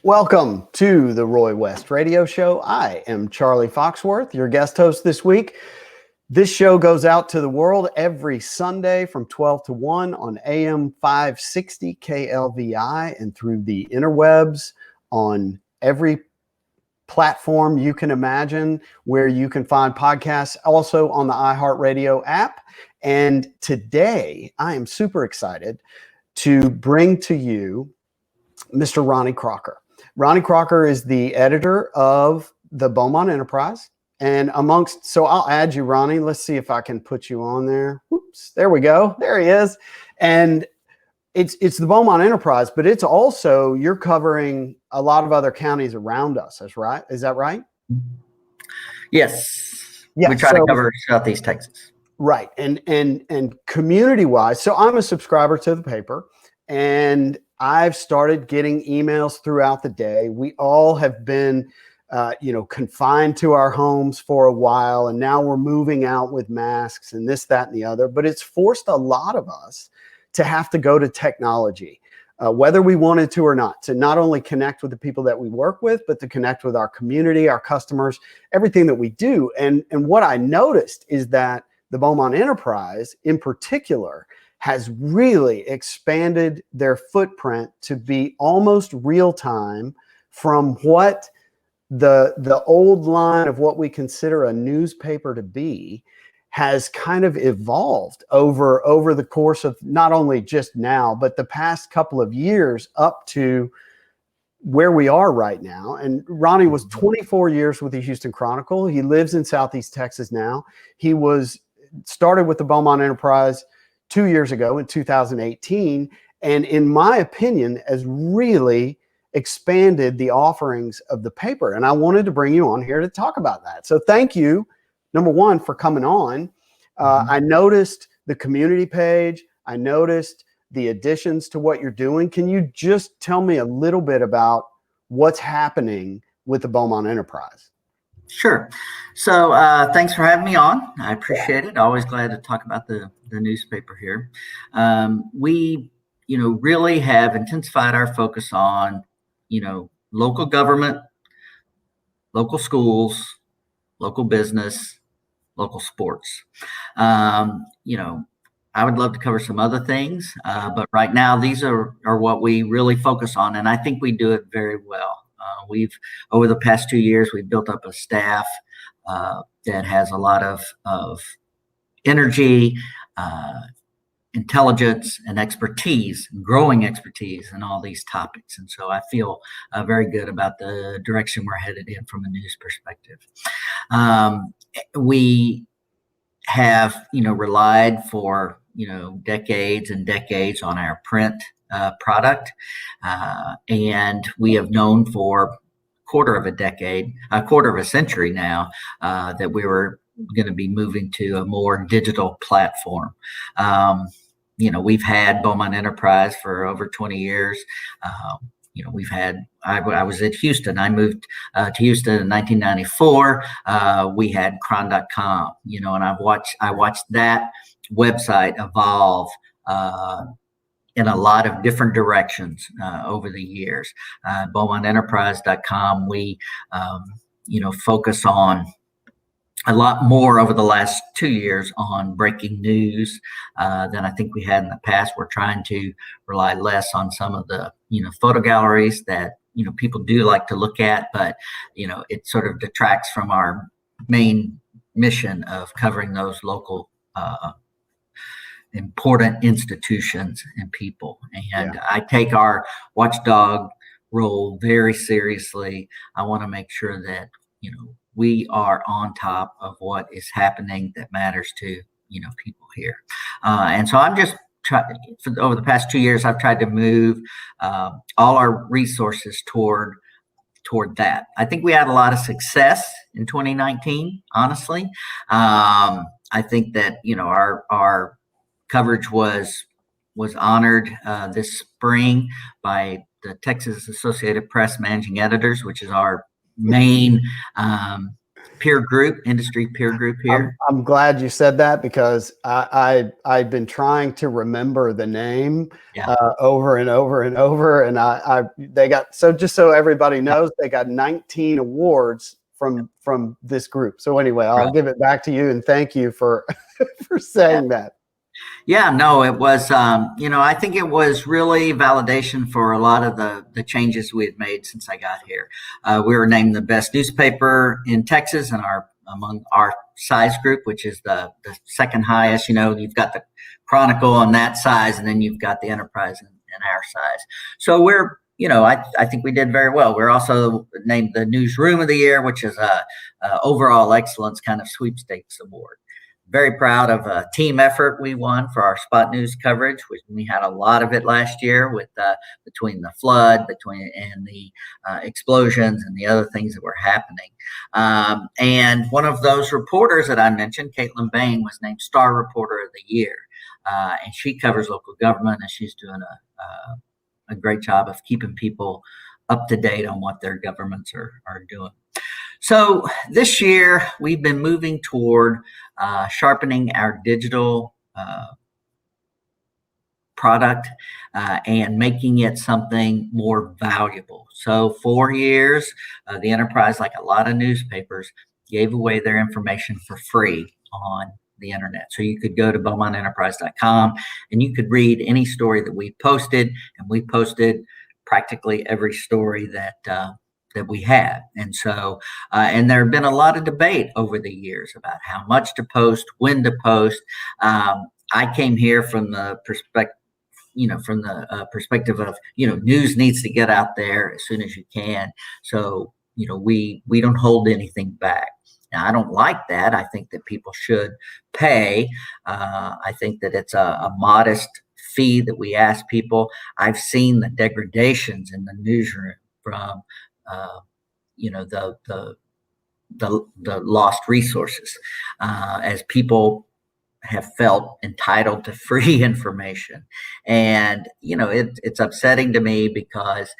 Welcome to the Roy West Radio Show. I am Charlie Foxworth, your guest host this week. This show goes out to the world every Sunday from 12 to 1 on AM 560 KLVI and through the interwebs on every platform you can imagine where you can find podcasts, also on the iHeartRadio app. And today I am super excited to bring to you Mr. Ronnie Crocker. Ronnie Crocker is the editor of the Beaumont Enterprise. And so I'll add you, Ronnie. Let's see if I can put you on there. Whoops, there we go. There he is. And it's the Beaumont Enterprise, but it's also, you're covering a lot of other counties around us. That's right. Is that right? Yes. Yeah, we try to cover Southeast Texas. Right. And community-wise, so I'm a subscriber to the paper, and I've started getting emails throughout the day. We all have been, confined to our homes for a while, and now we're moving out with masks and this, that, and the other. But it's forced a lot of us to have to go to technology, whether we wanted to or not, to not only connect with the people that we work with, but to connect with our community, our customers, everything that we do. And what I noticed is that the Beaumont Enterprise in particular has really expanded their footprint to be almost real time from what the old line of what we consider a newspaper to be has kind of evolved over the course of not only just now, but the past couple of years up to where we are right now. And Ronnie was 24 years with the Houston Chronicle. He lives in Southeast Texas now. He started with the Beaumont Enterprise 2 years ago in 2018, and in my opinion has really expanded the offerings of the paper. And I wanted to bring you on here to talk about that. So thank you, number one, for coming on. I noticed the community page. I noticed the additions to what you're doing. Can you just tell me a little bit about what's happening with the Beaumont Enterprise? Sure. So thanks for having me on. I appreciate it. Always glad to talk about the newspaper here. We, really have intensified our focus on, local government, local schools, local business, local sports. I would love to cover some other things, but right now these are what we really focus on, and I think we do it very well. Over the past 2 years, we've built up a staff that has a lot of energy, intelligence, and expertise, growing expertise in all these topics. And so I feel very good about the direction we're headed in from a news perspective. We have, relied for, decades and decades on our print product. And we have known for a quarter of a century now, that we were going to be moving to a more digital platform. We've had Beaumont Enterprise for over 20 years. I was at Houston. I moved to Houston in 1994. We had cron.com, and I watched that website evolve in a lot of different directions over the years. BeaumontEnterprise.com, we, focus on a lot more over the last 2 years on breaking news than I think we had in the past. We're trying to rely less on some of the, photo galleries that, people do like to look at, but, it sort of detracts from our main mission of covering those local important institutions and people. And I take our watchdog role very seriously. I want to make sure that, we are on top of what is happening that matters to, people here. And so I'm just over the past 2 years, I've tried to move all our resources toward that. I think we had a lot of success in 2019, honestly. I think that, our coverage was honored this spring by the Texas Associated Press managing editors, which is our main industry peer group here. I'm glad you said that, because I've been trying to remember the name over and over and over, and they got, so just so everybody knows, they got 19 awards from this group. So anyway, I'll give it back to you, and thank you for for saying that. Yeah, no, it was, I think it was really validation for a lot of the changes we had made since I got here. We were named the best newspaper in Texas among our size group, which is the second highest. You've got the Chronicle on that size, and then you've got the Enterprise in our size. So we're, I think we did very well. We're also named the Newsroom of the Year, which is a overall excellence kind of sweepstakes award. Very proud of a team effort we won for our spot news coverage, which we had a lot of it last year with between the flood, and the explosions and the other things that were happening. And one of those reporters that I mentioned, Caitlin Bain, was named Star Reporter of the Year, and she covers local government, and she's doing a great job of keeping people up to date on what their governments are doing. So this year, we've been moving toward sharpening our digital product and making it something more valuable. So for years, the Enterprise, like a lot of newspapers, gave away their information for free on the internet. So you could go to BeaumontEnterprise.com and you could read any story that we posted, and we posted practically every story that we had. And so, and there have been a lot of debate over the years about how much to post, when to post. I came here from the perspective, of, news needs to get out there as soon as you can. So, we don't hold anything back. Now, I don't like that. I think that people should pay. I think that it's a modest fee that we ask people. I've seen the degradations in the newsroom from the lost resources, as people have felt entitled to free information. And, it's upsetting to me because,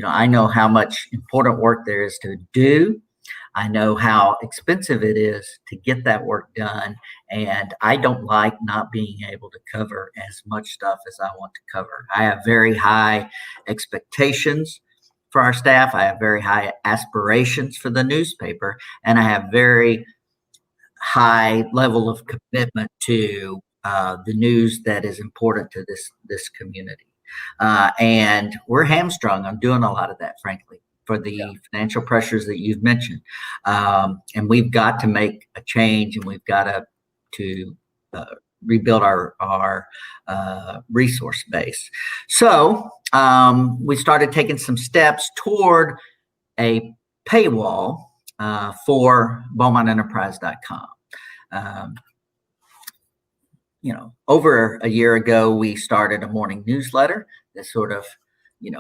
I know how much important work there is to do. I know how expensive it is to get that work done. And I don't like not being able to cover as much stuff as I want to cover. I have very high expectations for our staff. I have very high aspirations for the newspaper, and I have very high level of commitment to the news that is important to this community. And we're hamstrung on doing a lot of that, frankly, for the financial pressures that you've mentioned. And we've got to make a change, and we've got to rebuild our resource base. So we started taking some steps toward a paywall for BeaumontEnterprise.com. Over a year ago, we started a morning newsletter that sort of,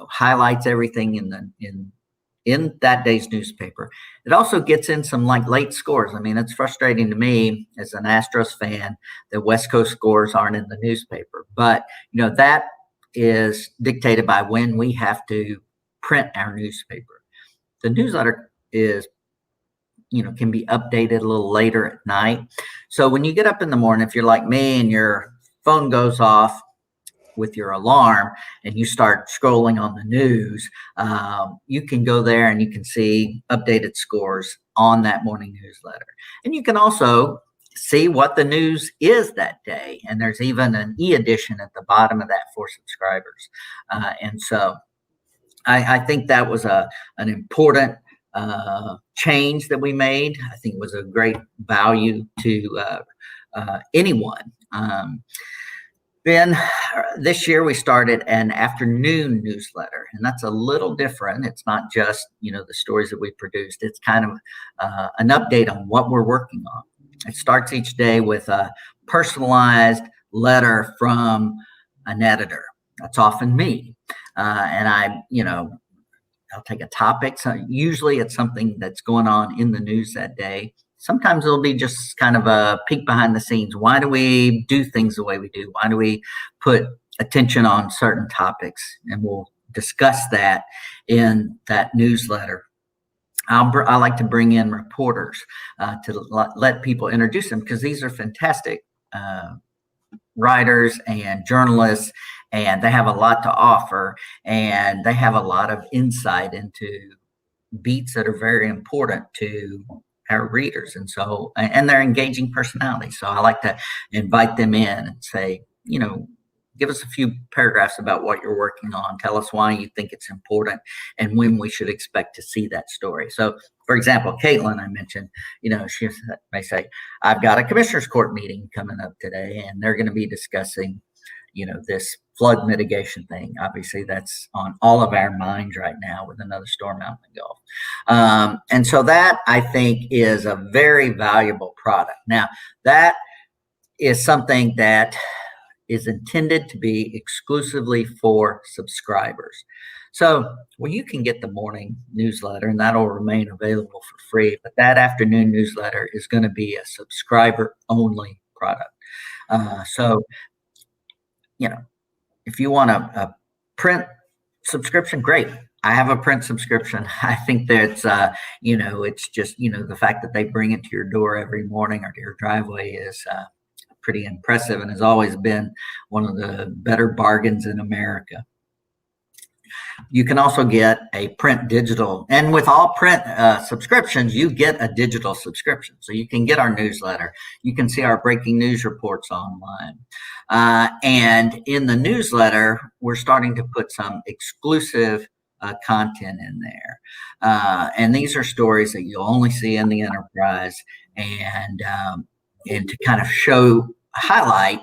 highlights everything in that day's newspaper. It also gets in some late scores. I mean, it's frustrating to me as an Astros fan that West Coast scores aren't in the newspaper, but that is dictated by when we have to print our newspaper. The newsletter is, can be updated a little later at night. So when you get up in the morning, if you're like me and your phone goes off with your alarm and you start scrolling on the news, you can go there and you can see updated scores on that morning newsletter. And you can also see what the news is that day. And there's even an e-edition at the bottom of that for subscribers. And so I think that was an important change that we made. I think it was a great value to anyone. Then this year we started an afternoon newsletter, and that's a little different. It's not just, the stories that we produced. It's kind of an update on what we're working on. It starts each day with a personalized letter from an editor. That's often me. And I'll take a topic. So usually it's something that's going on in the news that day. Sometimes it'll be just kind of a peek behind the scenes. Why do we do things the way we do? Why do we put attention on certain topics? And we'll discuss that in that newsletter. I like to bring in reporters to let people introduce them, because these are fantastic writers and journalists, and they have a lot to offer, and they have a lot of insight into beats that are very important to our readers. And they're engaging personalities. So I like to invite them in and say, give us a few paragraphs about what you're working on. Tell us why you think it's important and when we should expect to see that story. So, for example, Caitlin, I mentioned, she may say, I've got a commissioner's court meeting coming up today, and they're going to be discussing, this flood mitigation thing. Obviously, that's on all of our minds right now with another storm out in the Gulf. And so that, I think, is a very valuable product. Now, that is something that is intended to be exclusively for subscribers. So, you can get the morning newsletter, and that'll remain available for free. But that afternoon newsletter is going to be a subscriber-only product. If you want a print subscription, great. I have a print subscription. I think that's, it's just, the fact that they bring it to your door every morning or to your driveway is pretty impressive, and has always been one of the better bargains in America. You can also get a print digital, and with all print subscriptions, you get a digital subscription. So you can get our newsletter. You can see our breaking news reports online. And in the newsletter, we're starting to put some exclusive content in there. And these are stories that you'll only see in the Enterprise, and to kind of highlight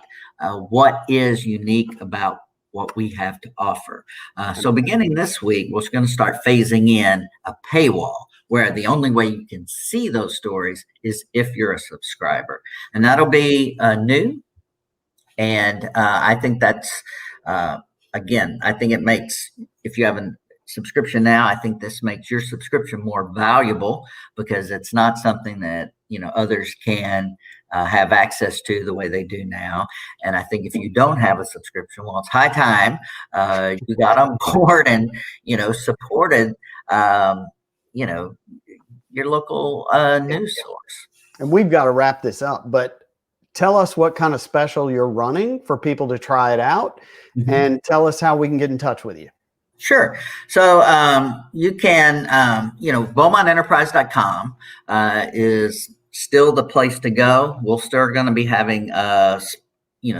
what is unique about what we have to offer. So beginning this week, we're going to start phasing in a paywall, where the only way you can see those stories is if you're a subscriber. And that'll be new. And I think that's, again, I think it makes, if you have a subscription now, I think this makes your subscription more valuable, because it's not something that, others can have access to the way they do now. And I think if you don't have a subscription, well, it's high time you got on board and, supported, your local news source. And we've got to wrap this up, but tell us what kind of special you're running for people to try it out, and tell us how we can get in touch with you. Sure. So you can, BeaumontEnterprise.com is still the place to go. We're still going to be having,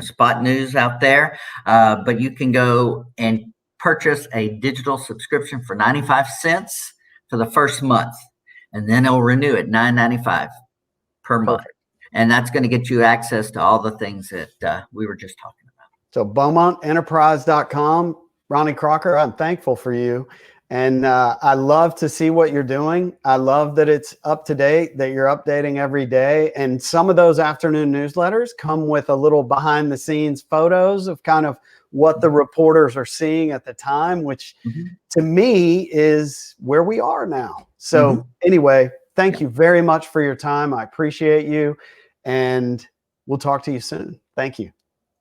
spot news out there, but you can go and purchase a digital subscription for 95 cents for the first month, and then it'll renew at $9.95 per month. And that's going to get you access to all the things that we were just talking about. So BeaumontEnterprise.com. Ronnie Crocker, I'm thankful for you. And I love to see what you're doing. I love that it's up to date, that you're updating every day. And some of those afternoon newsletters come with a little behind the scenes photos of kind of what the reporters are seeing at the time, which to me is where we are now. So anyway, thank you very much for your time. I appreciate you. And we'll talk to you soon. Thank you.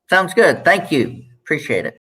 Sounds good. Thank you. Appreciate it.